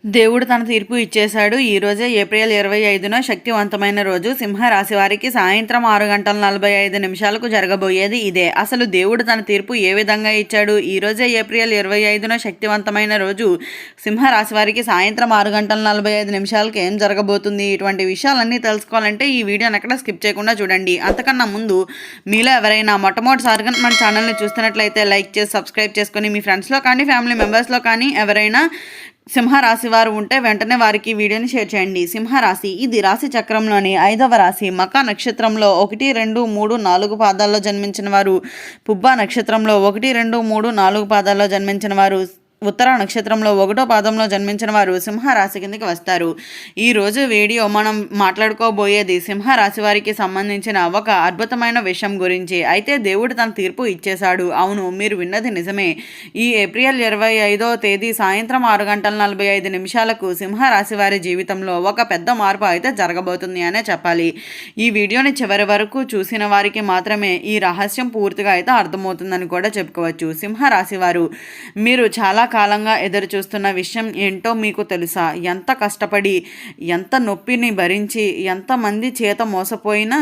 దేవుడు తన తీర్పు ఇచ్చేశాడు. ఈరోజే ఏప్రిల్ 25న శక్తివంతమైన రోజు. సింహరాశి వారికి సాయంత్రం 6:45 జరగబోయేది ఇదే. అసలు దేవుడు తన తీర్పు ఏ విధంగా ఇచ్చాడు? ఈరోజే ఏప్రిల్ 25న శక్తివంతమైన రోజు. సింహరాశి వారికి సాయంత్రం 6:45 ఏం జరగబోతుంది? ఇటువంటి విషయాలన్నీ తెలుసుకోవాలంటే ఈ వీడియోని ఎక్కడ స్కిప్ చేయకుండా చూడండి. అంతకన్నా ముందు మీలో ఎవరైనా మొట్టమొదటిసారిగా మన ఛానల్ని చూస్తున్నట్లయితే లైక్ చేసి సబ్స్క్రైబ్ చేసుకొని మీ ఫ్రెండ్స్లో కానీ ఫ్యామిలీ మెంబర్స్లో కానీ ఎవరైనా సింహరాశి వారు ఉంటే వెంటనే వారికి వీడియోని షేర్ చేయండి. సింహరాశి ఇది రాశి చక్రంలోని 5వ రాశి. మక నక్షత్రంలో 1, 2, 3, 4 పాదాల్లో జన్మించిన వారు, పుబ్బ నక్షత్రంలో 1, 2, 3, 4 పాదాల్లో జన్మించిన వారు, ఉత్తర నక్షత్రంలో 1వ పాదంలో జన్మించిన వారు సింహరాశి కిందకి వస్తారు. ఈరోజు వీడియో మనం మాట్లాడుకోబోయేది సింహరాశి వారికి సంబంధించిన ఒక అద్భుతమైన విషయం గురించి. అయితే దేవుడు తన తీర్పు ఇచ్చేశాడు. అవును, మీరు విన్నది నిజమే. ఈ ఏప్రిల్ 25వ తేదీ సాయంత్రం 6:45 సింహరాశి వారి జీవితంలో ఒక పెద్ద మార్పు అయితే జరగబోతుంది అనే చెప్పాలి. ఈ వీడియోని చివరి వరకు చూసిన వారికి మాత్రమే ఈ రహస్యం పూర్తిగా అయితే అర్థమవుతుందని కూడా చెప్పుకోవచ్చు. సింహరాశి వారు మీరు చాలా కాలంగా ఎదురు చూస్తున్న విషయం ఏంటో మీకు తెలుసా? ఎంత కష్టపడి, ఎంత నొప్పిని భరించి, ఎంతమంది చేత మోసపోయినా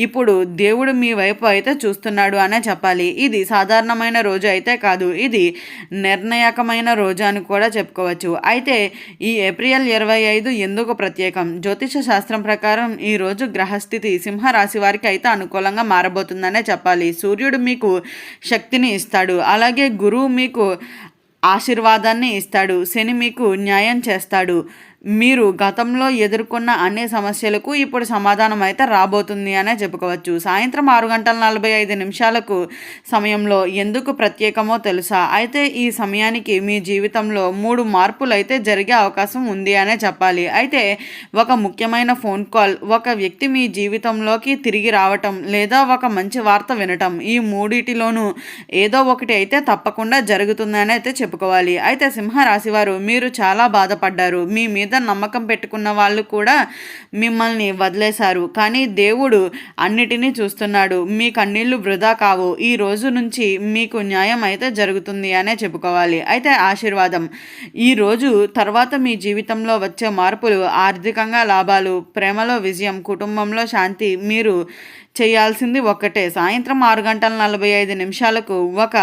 ఇప్పుడు దేవుడు మీ వైపు అయితే చూస్తున్నాడు అనే చెప్పాలి. ఇది సాధారణమైన రోజు అయితే కాదు, ఇది నిర్ణాయకమైన రోజు అని కూడా చెప్పుకోవచ్చు. అయితే ఈ ఏప్రిల్ 25 ఎందుకు ప్రత్యేకం? జ్యోతిష శాస్త్రం ప్రకారం ఈ రోజు గ్రహస్థితి సింహరాశి వారికి అయితే అనుకూలంగా మారబోతుందనే చెప్పాలి. సూర్యుడు మీకు శక్తిని ఇస్తాడు, అలాగే గురువు మీకు ఆశీర్వాదాన్ని ఇస్తాడు, శని మీకు న్యాయం చేస్తాడు. మీరు గతంలో ఎదుర్కొన్న అన్ని సమస్యలకు ఇప్పుడు సమాధానం అయితే రాబోతుంది అనే చెప్పుకోవచ్చు. సాయంత్రం 6:45 సమయంలో ఎందుకు ప్రత్యేకమో తెలుసా? అయితే ఈ సమయానికి మీ జీవితంలో 3 మార్పులు అయితే జరిగే అవకాశం ఉంది అనే చెప్పాలి. అయితే ఒక ముఖ్యమైన ఫోన్ కాల్, ఒక వ్యక్తి మీ జీవితంలోకి తిరిగి రావటం, లేదా ఒక మంచి వార్త వినటం, ఈ మూడిటిలోనూ ఏదో ఒకటి అయితే తప్పకుండా జరుగుతుందని అయితే చెప్పుకోవాలి. అయితే సింహరాశి వారు మీరు చాలా బాధపడ్డారు. మీ మీద నమ్మకం పెట్టుకున్న వాళ్ళు కూడా మిమ్మల్ని వదిలేశారు. కానీ దేవుడు అన్నిటినీ చూస్తున్నాడు. మీ కన్నీళ్లు వృధా కావు. ఈ రోజు నుంచి మీకు న్యాయం అయితే జరుగుతుంది అనే చెప్పుకోవాలి. అయితే ఆశీర్వాదం, ఈ రోజు తర్వాత మీ జీవితంలో వచ్చే మార్పులు, ఆర్థికంగా లాభాలు, ప్రేమలో విజయం, కుటుంబంలో శాంతి. మీరు చేయాల్సింది ఒక్కటే, సాయంత్రం 6:45 ఒక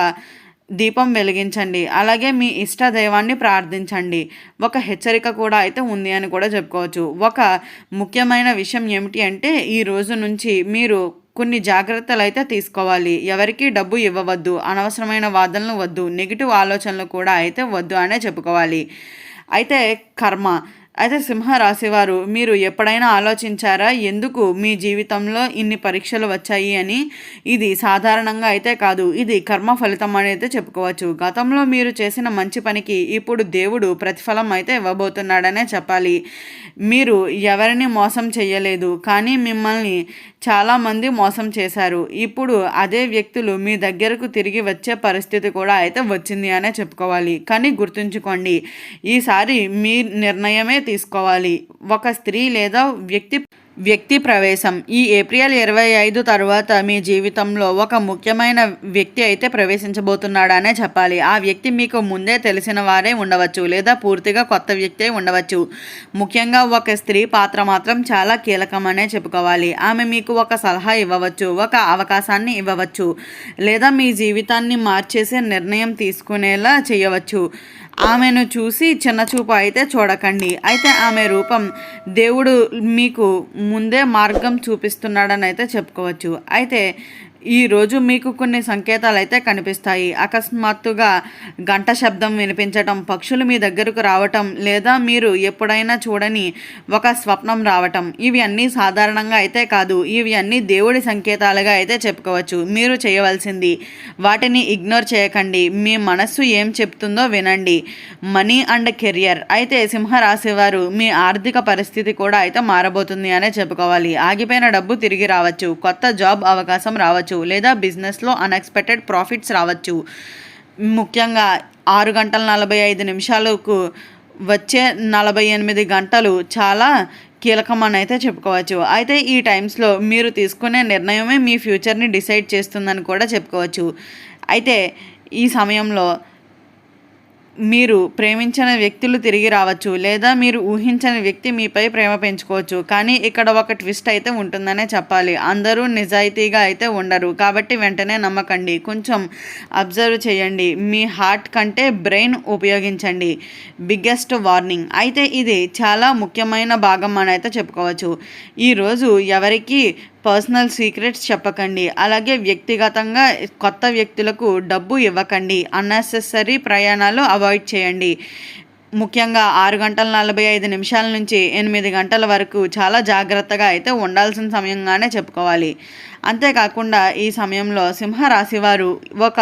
దీపం వెలిగించండి, అలాగే మీ ఇష్ట దైవాన్ని ప్రార్థించండి. ఒక హెచ్చరిక కూడా అయితే ఉంది అని కూడా చెప్పుకోవచ్చు. ఒక ముఖ్యమైన విషయం ఏమిటి అంటే ఈ రోజు నుంచి మీరు కొన్ని జాగ్రత్తలు అయితే తీసుకోవాలి. ఎవరికి డబ్బు ఇవ్వవద్దు, అనవసరమైన వాదనలు వద్దు, నెగిటివ్ ఆలోచనలు కూడా అయితే వద్దు అనే చెప్పుకోవాలి. అయితే కర్మ, అయితే సింహరాశి వారు మీరు ఎప్పుడైనా ఆలోచించారా ఎందుకు మీ జీవితంలో ఇన్ని పరీక్షలు వచ్చాయి అని? ఇది సాధారణంగా అయితే కాదు, ఇది కర్మ ఫలితం అనేది చెప్పుకోవచ్చు. గతంలో మీరు చేసిన మంచి పనికి ఇప్పుడు దేవుడు ప్రతిఫలం అయితే ఇవ్వబోతున్నాడనే చెప్పాలి. మీరు ఎవరిని మోసం చేయలేదు, కానీ మిమ్మల్ని చాలామంది మోసం చేశారు. ఇప్పుడు అదే వ్యక్తులు మీ దగ్గరకు తిరిగి వచ్చే పరిస్థితి కూడా అయితే వచ్చింది అనే చెప్పుకోవాలి. కానీ గుర్తుంచుకోండి, ఈసారి మీ నిర్ణయమే తీసుకోవాలి. ఒక స్త్రీ లేదా వ్యక్తి ప్రవేశం, ఈ ఏప్రిల్ 25 తర్వాత మీ జీవితంలో ఒక ముఖ్యమైన వ్యక్తి అయితే ప్రవేశించబోతున్నాడనే చెప్పాలి. ఆ వ్యక్తి మీకు ముందే తెలిసిన వారే ఉండవచ్చు, లేదా పూర్తిగా కొత్త వ్యక్తి ఉండవచ్చు. ముఖ్యంగా ఒక స్త్రీ పాత్ర మాత్రం చాలా కీలకమనే చెప్పుకోవాలి. ఆమె మీకు ఒక సలహా ఇవ్వవచ్చు, ఒక అవకాశాన్ని ఇవ్వవచ్చు, లేదా మీ జీవితాన్ని మార్చేసే నిర్ణయం తీసుకునేలా చేయవచ్చు. ఆమెను చూసి చిన్నచూపు అయితే చూడకండి. అయితే ఆమె రూపం దేవుడు మీకు ముందే మార్గం చూపిస్తున్నాడని అయితే చెప్పుకోవచ్చు. అయితే ఈరోజు మీకు కొన్ని సంకేతాలు అయితే కనిపిస్తాయి. అకస్మాత్తుగా గంట శబ్దం వినిపించటం, పక్షులు మీ దగ్గరకు రావటం, లేదా మీరు ఎప్పుడైనా చూడని ఒక స్వప్నం రావటం. ఇవి అన్నీ సాధారణంగా అయితే కాదు, ఇవి అన్నీ దేవుడి సంకేతాలుగా అయితే చెప్పుకోవచ్చు. మీరు చేయవలసింది వాటిని ఇగ్నోర్ చేయకండి. మీ మనస్సు ఏం చెప్తుందో వినండి. మనీ అండ్ కెరియర్, అయితే సింహరాశి వారు మీ ఆర్థిక పరిస్థితి కూడా అయితే మారబోతుంది అనే చెప్పుకోవాలి. ఆగిపోయిన డబ్బు తిరిగి రావచ్చు, కొత్త జాబ్ అవకాశం రావచ్చు, లేదా బిజినెస్లో అన్ఎక్స్పెక్టెడ్ ప్రాఫిట్స్ రావచ్చు. ముఖ్యంగా 6:45 వచ్చే 48 గంటలు చాలా కీలకమని అయితే చెప్పుకోవచ్చు. అయితే ఈ టైమ్స్లో మీరు తీసుకునే నిర్ణయమే మీ ఫ్యూచర్ని డిసైడ్ చేస్తుందని కూడా చెప్పుకోవచ్చు. అయితే ఈ సమయంలో మీరు ప్రేమించిన వ్యక్తులు తిరిగి రావచ్చు, లేదా మీరు ఊహించని వ్యక్తి మీపై ప్రేమ పెంచుకోవచ్చు. కానీ ఇక్కడ ఒక ట్విస్ట్ అయితే ఉంటుందనే చెప్పాలి. అందరూ నిజాయితీగా అయితే ఉండరు, కాబట్టి వెంటనే నమ్మకండి. కొంచెం అబ్జర్వ్ చేయండి, మీ హార్ట్ కంటే బ్రెయిన్ ఉపయోగించండి. Biggest warning. అయితే ఇది చాలా ముఖ్యమైన భాగం అని అయితే చెప్పుకోవచ్చు. ఈరోజు ఎవరికి పర్సనల్ సీక్రెట్స్ చెప్పకండి. అలాగే వ్యక్తిగతంగా కొత్త వ్యక్తులకు డబ్బు ఇవ్వకండి. అన్నెసెసరీ ప్రయాణాలు అవాయిడ్ చేయండి. ముఖ్యంగా 6:45 నుంచి 8 గంటల వరకు చాలా జాగ్రత్తగా అయితే ఉండాల్సిన సమయంగానే చెప్పుకోవాలి. అంతేకాకుండా ఈ సమయంలో సింహరాశి వారు ఒక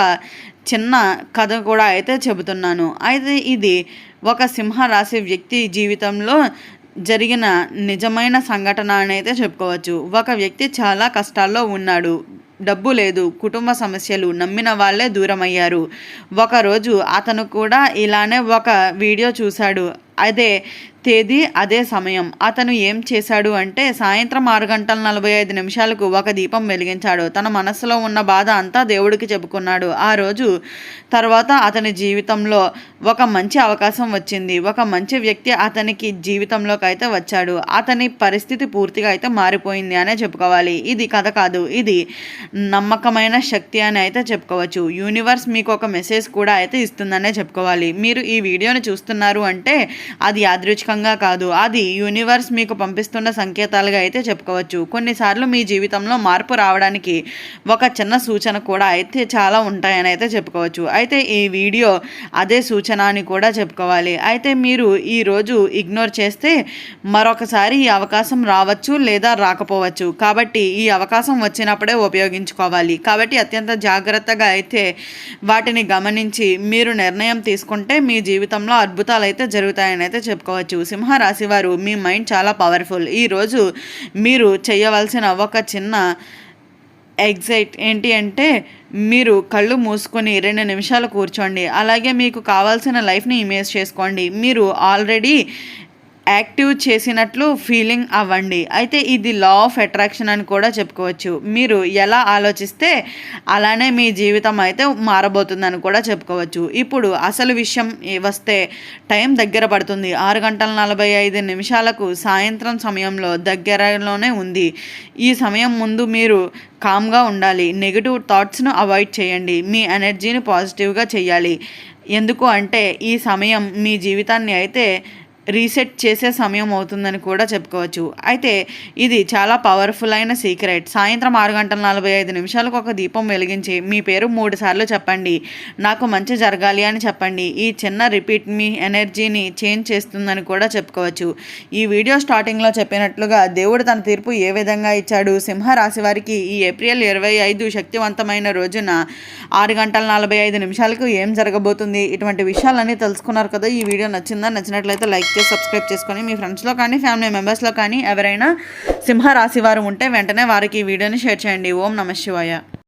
చిన్న కథ కూడా అయితే చెబుతున్నాను. అయితే ఇది ఒక సింహరాశి వ్యక్తి జీవితంలో జరిగిన నిజమైన సంఘటన అని అయితే చెప్పుకోవచ్చు. ఒక వ్యక్తి చాలా కష్టాల్లో ఉన్నాడు. డబ్బు లేదు, కుటుంబ సమస్యలు, నమ్మిన వాళ్ళే దూరమయ్యారు. ఒకరోజు అతను కూడా ఇలానే ఒక వీడియో చూశాడు. అదే తేదీ, అదే సమయం. అతను ఏం చేశాడు అంటే సాయంత్రం 6:45 ఒక దీపం వెలిగించాడు. తన మనసులో ఉన్న బాధ అంతా దేవుడికి చెప్పుకున్నాడు. ఆ రోజు తర్వాత అతని జీవితంలో ఒక మంచి అవకాశం వచ్చింది. ఒక మంచి వ్యక్తి అతనికి జీవితంలోకి అయితే వచ్చాడు. అతని పరిస్థితి పూర్తిగా అయితే మారిపోయింది అనే చెప్పుకోవాలి. ఇది కథ కాదు, ఇది నమ్మకమైన శక్తి అని అయితే చెప్పుకోవచ్చు. యూనివర్స్ మీకు ఒక మెసేజ్ కూడా అయితే ఇస్తుందనే చెప్పుకోవాలి. మీరు ఈ వీడియోని చూస్తున్నారు అంటే అది యాదృచ్ఛికంగా కాదు, అది యూనివర్స్ మీకు పంపిస్తున్న సంకేతాలుగా అయితే చెప్పుకోవచ్చు. కొన్నిసార్లు మీ జీవితంలో మార్పు రావడానికి ఒక చిన్న సూచన కూడా అయితే చాలా ఉంటాయని అయితే చెప్పుకోవచ్చు. అయితే ఈ వీడియో అదే సూచన అని కూడా చెప్పుకోవాలి. అయితే మీరు ఈరోజు ఇగ్నోర్ చేస్తే మరొకసారి ఈ అవకాశం రావచ్చు లేదా రాకపోవచ్చు. కాబట్టి ఈ అవకాశం వచ్చినప్పుడే ఉపయోగించుకోవాలి. కాబట్టి అత్యంత జాగ్రత్తగా అయితే వాటిని గమనించి మీరు నిర్ణయం తీసుకుంటే మీ జీవితంలో అద్భుతాలు అయితే జరుగుతాయని అయితే చెప్పుకోవచ్చు. సింహరాశి వారు, మీ మైండ్ చాలా పవర్ఫుల్. ఈరోజు మీరు చేయవలసిన ఒక చిన్న ఏంటి అంటే మీరు కళ్ళు మూసుకొని 2 నిమిషాలు కూర్చోండి. అలాగే మీకు కావాల్సిన లైఫ్ని ఇమేజ్ చేసుకోండి. మీరు ఆల్రెడీ యాక్టివ్ చేసినట్లు ఫీలింగ్ అవ్వండి. అయితే ఇది లా ఆఫ్ అట్రాక్షన్ అని కూడా చెప్పుకోవచ్చు. మీరు ఎలా ఆలోచిస్తే అలానే మీ జీవితం అయితే మారబోతుందని కూడా చెప్పుకోవచ్చు. ఇప్పుడు అసలు విషయం వస్తే టైం దగ్గర పడుతుంది. 6:45 సాయంత్రం సమయంలో దగ్గరలోనే ఉంది. ఈ సమయం ముందు మీరు కామ్గా ఉండాలి. నెగిటివ్ థాట్స్ను అవాయిడ్ చేయండి. మీ ఎనర్జీని పాజిటివ్గా చేయాలి. ఎందుకు అంటే ఈ సమయం మీ జీవితాన్ని అయితే రీసెట్ చేసే సమయం అవుతుందని కూడా చెప్పుకోవచ్చు. అయితే ఇది చాలా పవర్ఫుల్ అయిన సీక్రెట్. సాయంత్రం 6:45 ఒక దీపం వెలిగించి మీ పేరు 3 సార్లు చెప్పండి. నాకు మంచి జరగాలి అని చెప్పండి. ఈ చిన్న రిపీట్ మీ ఎనర్జీని చేంజ్ చేస్తుందని కూడా చెప్పుకోవచ్చు. ఈ వీడియో స్టార్టింగ్లో చెప్పినట్లుగా దేవుడు తన తీర్పు ఏ విధంగా ఇచ్చాడు, సింహరాశి వారికి ఈ ఏప్రిల్ 25 శక్తివంతమైన రోజున 6:45 ఏం జరగబోతుంది, ఇటువంటి విషయాలన్నీ తెలుసుకున్నారు కదా. ఈ వీడియో నచ్చినట్లయితే లైక్ చేసి సబ్స్క్రైబ్ చేసుకొని మీ ఫ్రెండ్స్లో కానీ ఫ్యామిలీ మెంబర్స్లో కానీ ఎవరైనా సింహరాశి వారు ఉంటే వెంటనే వారికి ఈ వీడియోని షేర్ చేయండి. ఓం నమః శివాయ.